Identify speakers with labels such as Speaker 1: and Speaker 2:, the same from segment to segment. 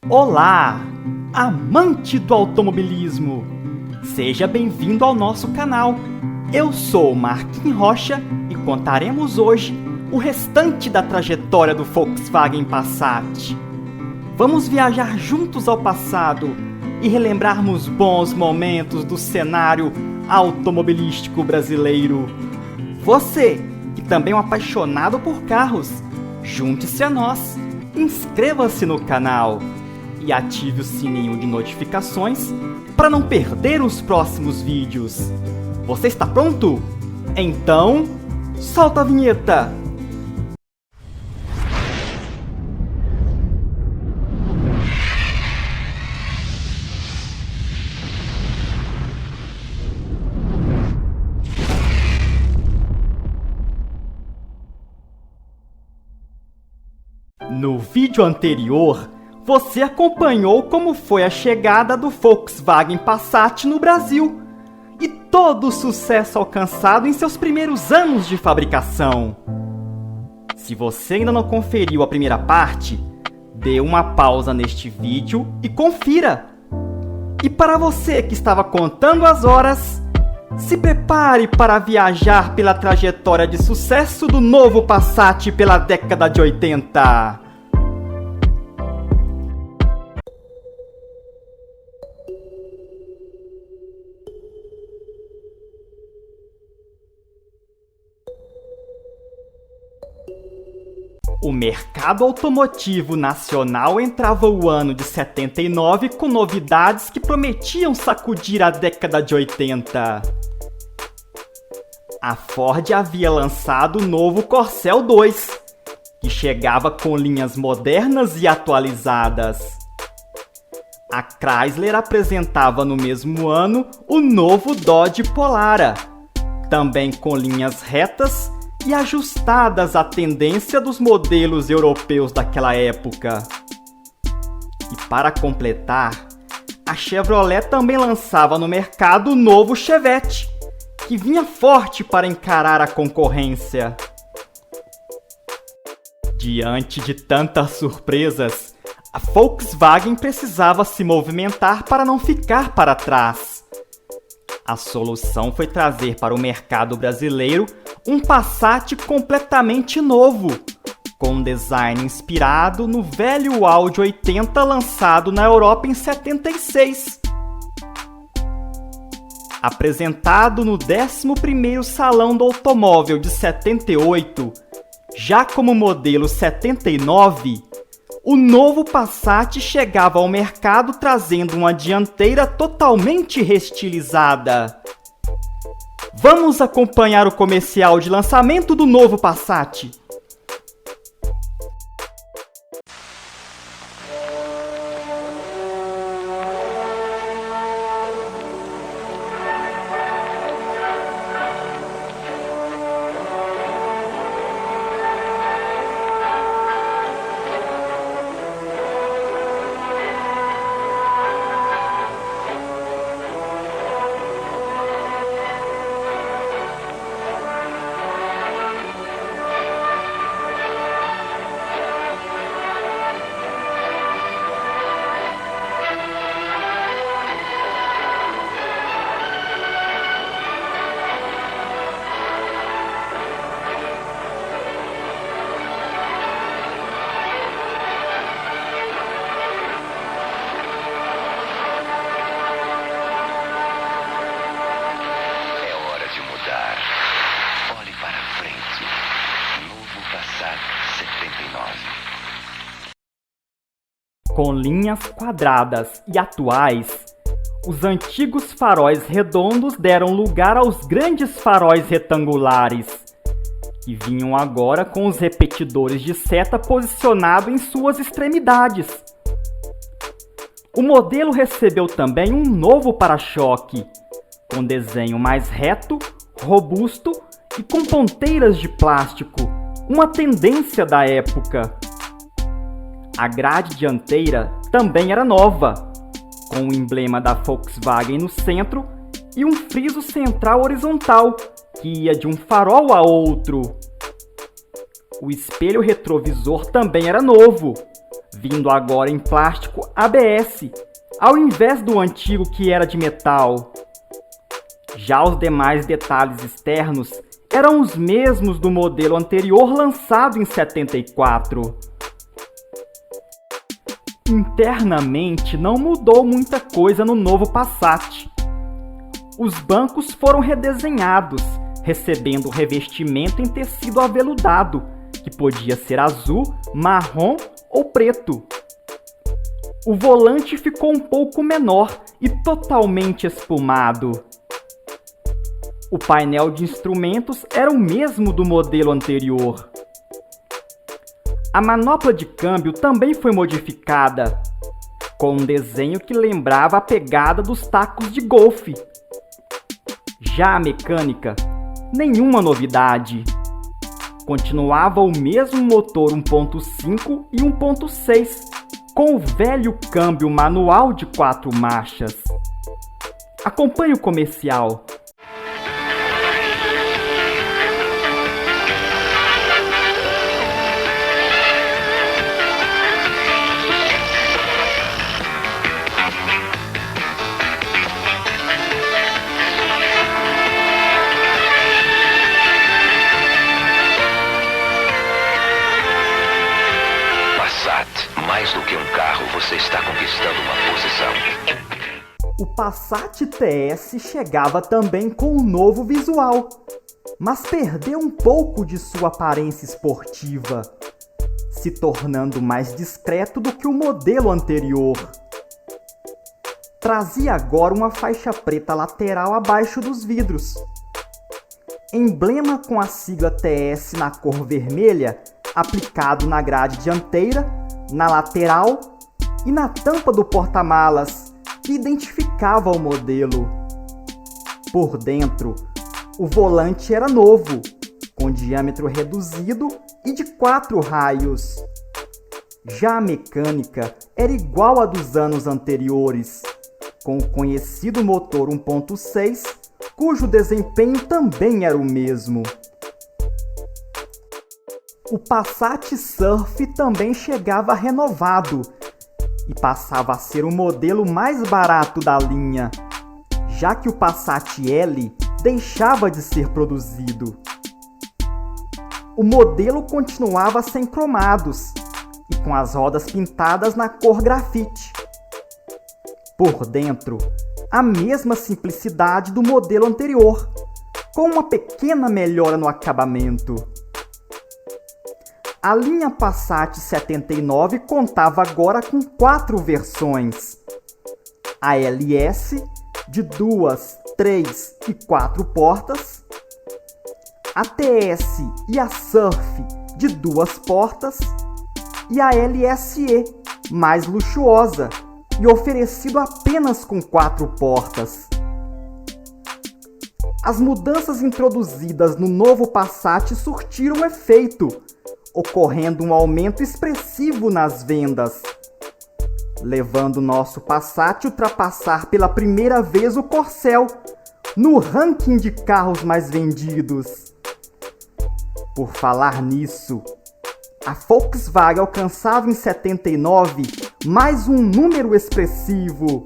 Speaker 1: Olá, amante do automobilismo! Seja bem-vindo ao nosso canal. Eu sou Marquinhos Rocha e contaremos hoje o restante da trajetória do Volkswagen Passat. Vamos viajar juntos ao passado e relembrarmos bons momentos do cenário automobilístico brasileiro. Você, que também é um apaixonado por carros, junte-se a nós, inscreva-se no canal e ative o sininho de notificações para não perder os próximos vídeos. Você está pronto? Então, solta a vinheta! No vídeo anterior, você acompanhou como foi a chegada do Volkswagen Passat no Brasil e todo o sucesso alcançado em seus primeiros anos de fabricação. Se você ainda não conferiu a primeira parte, dê uma pausa neste vídeo e confira! E para você que estava contando as horas, se prepare para viajar pela trajetória de sucesso do novo Passat pela década de 80. O mercado automotivo nacional entrava o ano de 79 com novidades que prometiam sacudir a década de 80. A Ford havia lançado o novo Corcel 2, que chegava com linhas modernas e atualizadas. A Chrysler apresentava no mesmo ano o novo Dodge Polara, também com linhas retas e ajustadas à tendência dos modelos europeus daquela época. E para completar, a Chevrolet também lançava no mercado o novo Chevette, que vinha forte para encarar a concorrência. Diante de tantas surpresas, a Volkswagen precisava se movimentar para não ficar para trás. A solução foi trazer para o mercado brasileiro um Passat completamente novo, com um design inspirado no velho Audi 80 lançado na Europa em 76. Apresentado no 11º Salão do Automóvel de 78, já como modelo 79, o novo Passat chegava ao mercado trazendo uma dianteira totalmente reestilizada. Vamos acompanhar o comercial de lançamento do novo Passat.
Speaker 2: Olhe para frente. Novo Passat 79.
Speaker 1: Com linhas quadradas e atuais, os antigos faróis redondos deram lugar aos grandes faróis retangulares, que vinham agora com os repetidores de seta posicionados em suas extremidades. O modelo recebeu também um novo para-choque, com desenho mais reto, robusto e com ponteiras de plástico, uma tendência da época. A grade dianteira também era nova, com o emblema da Volkswagen no centro e um friso central horizontal, que ia de um farol a outro. O espelho retrovisor também era novo, vindo agora em plástico ABS, ao invés do antigo que era de metal. Já os demais detalhes externos eram os mesmos do modelo anterior lançado em 74. Internamente não mudou muita coisa no novo Passat. Os bancos foram redesenhados, recebendo revestimento em tecido aveludado, que podia ser azul, marrom ou preto. O volante ficou um pouco menor e totalmente espumado. O painel de instrumentos era o mesmo do modelo anterior. A manopla de câmbio também foi modificada, com um desenho que lembrava a pegada dos tacos de golfe. Já a mecânica, nenhuma novidade. Continuava o mesmo motor 1.5 e 1.6, com o velho câmbio manual de 4 marchas. Acompanhe o comercial.
Speaker 2: Mais do que um carro, você está conquistando uma posição.
Speaker 1: O Passat TS chegava também com um novo visual, mas perdeu um pouco de sua aparência esportiva, se tornando mais discreto do que o modelo anterior. Trazia agora uma faixa preta lateral abaixo dos vidros. Emblema com a sigla TS na cor vermelha, aplicado na grade dianteira, na lateral e na tampa do porta-malas, que identificava o modelo. Por dentro, o volante era novo, com diâmetro reduzido e de 4 raios. Já a mecânica era igual à dos anos anteriores, com o conhecido motor 1.6, cujo desempenho também era o mesmo. O Passat Surf também chegava renovado e passava a ser o modelo mais barato da linha, já que o Passat L deixava de ser produzido. O modelo continuava sem cromados e com as rodas pintadas na cor grafite. Por dentro, a mesma simplicidade do modelo anterior, com uma pequena melhora no acabamento. A linha Passat 79 contava agora com 4 versões. A LS, de 2, 3 e 4 portas. A TS e a Surf, de 2 portas. E a LSE, mais luxuosa e oferecido apenas com 4 portas. As mudanças introduzidas no novo Passat surtiram efeito, ocorrendo um aumento expressivo nas vendas, levando nosso Passat a ultrapassar pela primeira vez o Corcel no ranking de carros mais vendidos. Por falar nisso, a Volkswagen alcançava em 79 mais um número expressivo.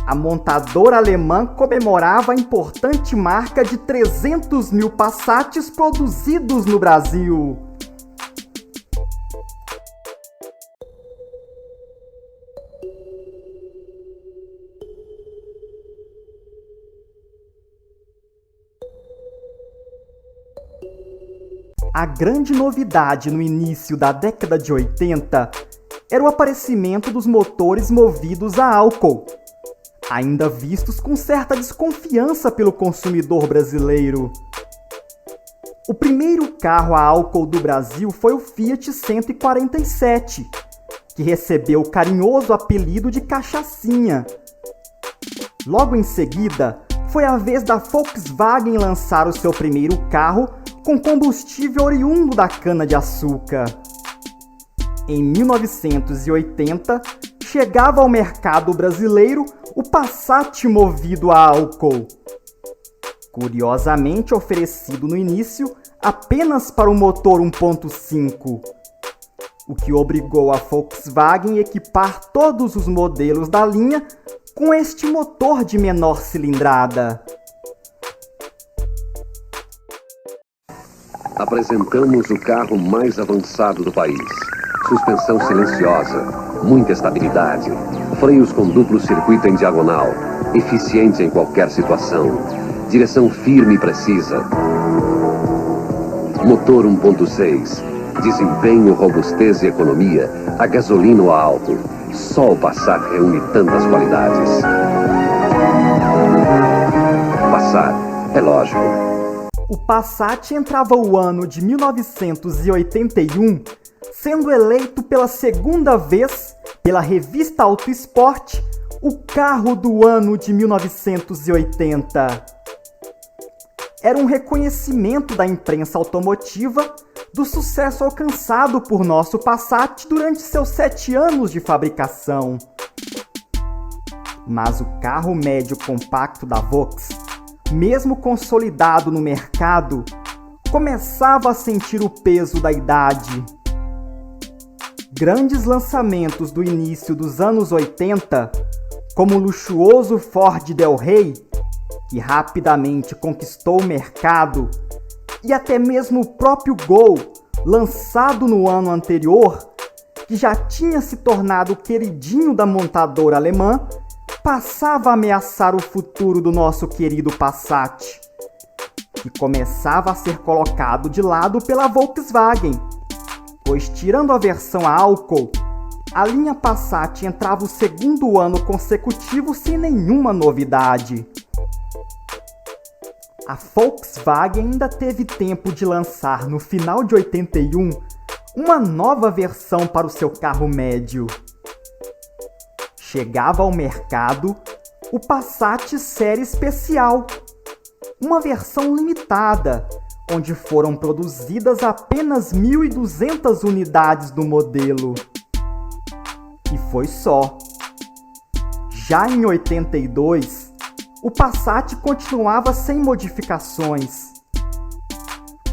Speaker 1: A montadora alemã comemorava a importante marca de 300 mil Passats produzidos no Brasil. A grande novidade no início da década de 80 era o aparecimento dos motores movidos a álcool, ainda vistos com certa desconfiança pelo consumidor brasileiro. O primeiro carro a álcool do Brasil foi o Fiat 147, que recebeu o carinhoso apelido de cachaçinha. Logo em seguida, foi a vez da Volkswagen lançar o seu primeiro carro com combustível oriundo da cana-de-açúcar. Em 1980, chegava ao mercado brasileiro o Passat movido a álcool. Curiosamente oferecido no início apenas para o motor 1.5. o que obrigou a Volkswagen a equipar todos os modelos da linha com este motor de menor cilindrada.
Speaker 3: Apresentamos o carro mais avançado do país. Suspensão silenciosa, muita estabilidade, freios com duplo circuito em diagonal, eficiente em qualquer situação, direção firme e precisa. Motor 1.6, desempenho, robustez e economia, a gasolina ou a álcool. Só o Passat reúne tantas qualidades. Passat, é lógico.
Speaker 1: O Passat entrava o ano de 1981, sendo eleito pela segunda vez pela revista Auto Sport o carro do ano de 1980. Era um reconhecimento da imprensa automotiva do sucesso alcançado por nosso Passat durante seus 7 anos de fabricação. Mas o carro médio compacto da Volks, mesmo consolidado no mercado, começava a sentir o peso da idade. Grandes lançamentos do início dos anos 80, como o luxuoso Ford Del Rey, que rapidamente conquistou o mercado, e até mesmo o próprio Gol, lançado no ano anterior, que já tinha se tornado o queridinho da montadora alemã, passava a ameaçar o futuro do nosso querido Passat, que começava a ser colocado de lado pela Volkswagen, pois tirando a versão a álcool, a linha Passat entrava o segundo ano consecutivo sem nenhuma novidade. A Volkswagen ainda teve tempo de lançar no final de 81 uma nova versão para o seu carro médio. Chegava ao mercado o Passat Série Especial, uma versão limitada, onde foram produzidas apenas 1.200 unidades do modelo. E foi só. Já em 82, o Passat continuava sem modificações.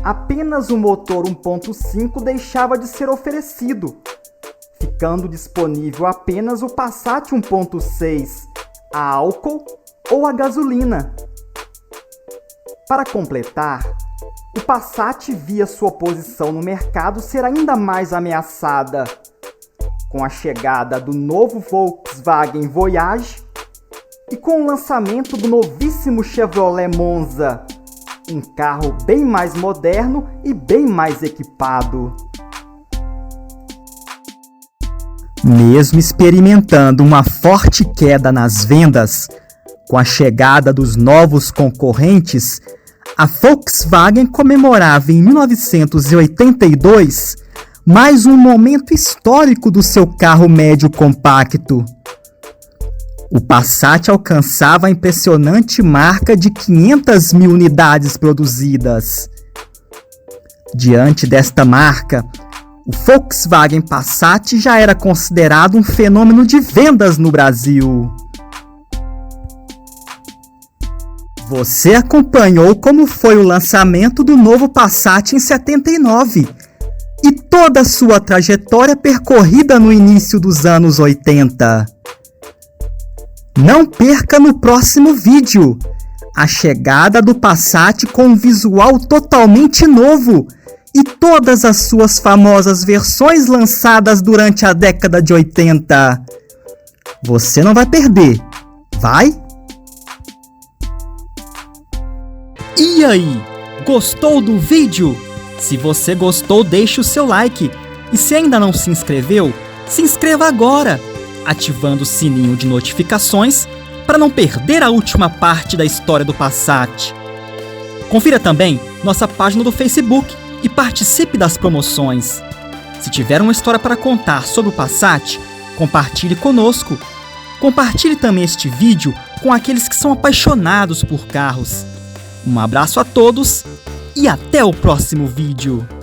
Speaker 1: Apenas o motor 1.5 deixava de ser oferecido, ficando disponível apenas o Passat 1.6, a álcool ou a gasolina. Para completar, o Passat via sua posição no mercado ser ainda mais ameaçada, com a chegada do novo Volkswagen Voyage e com o lançamento do novíssimo Chevrolet Monza, um carro bem mais moderno e bem mais equipado. Mesmo experimentando uma forte queda nas vendas, com a chegada dos novos concorrentes, a Volkswagen comemorava em 1982 mais um momento histórico do seu carro médio compacto. O Passat alcançava a impressionante marca de 500.000 unidades produzidas. Diante desta marca, o Volkswagen Passat já era considerado um fenômeno de vendas no Brasil. Você acompanhou como foi o lançamento do novo Passat em 79 e toda a sua trajetória percorrida no início dos anos 80. Não perca no próximo vídeo a chegada do Passat com um visual totalmente novo e todas as suas famosas versões lançadas durante a década de 80. Você não vai perder, vai? E aí, gostou do vídeo? Se você gostou, deixe o seu like. E se ainda não se inscreveu, se inscreva agora, ativando o sininho de notificações para não perder a última parte da história do Passat. Confira também nossa página do Facebook e participe das promoções. Se tiver uma história para contar sobre o Passat, compartilhe conosco. Compartilhe também este vídeo com aqueles que são apaixonados por carros. Um abraço a todos e até o próximo vídeo!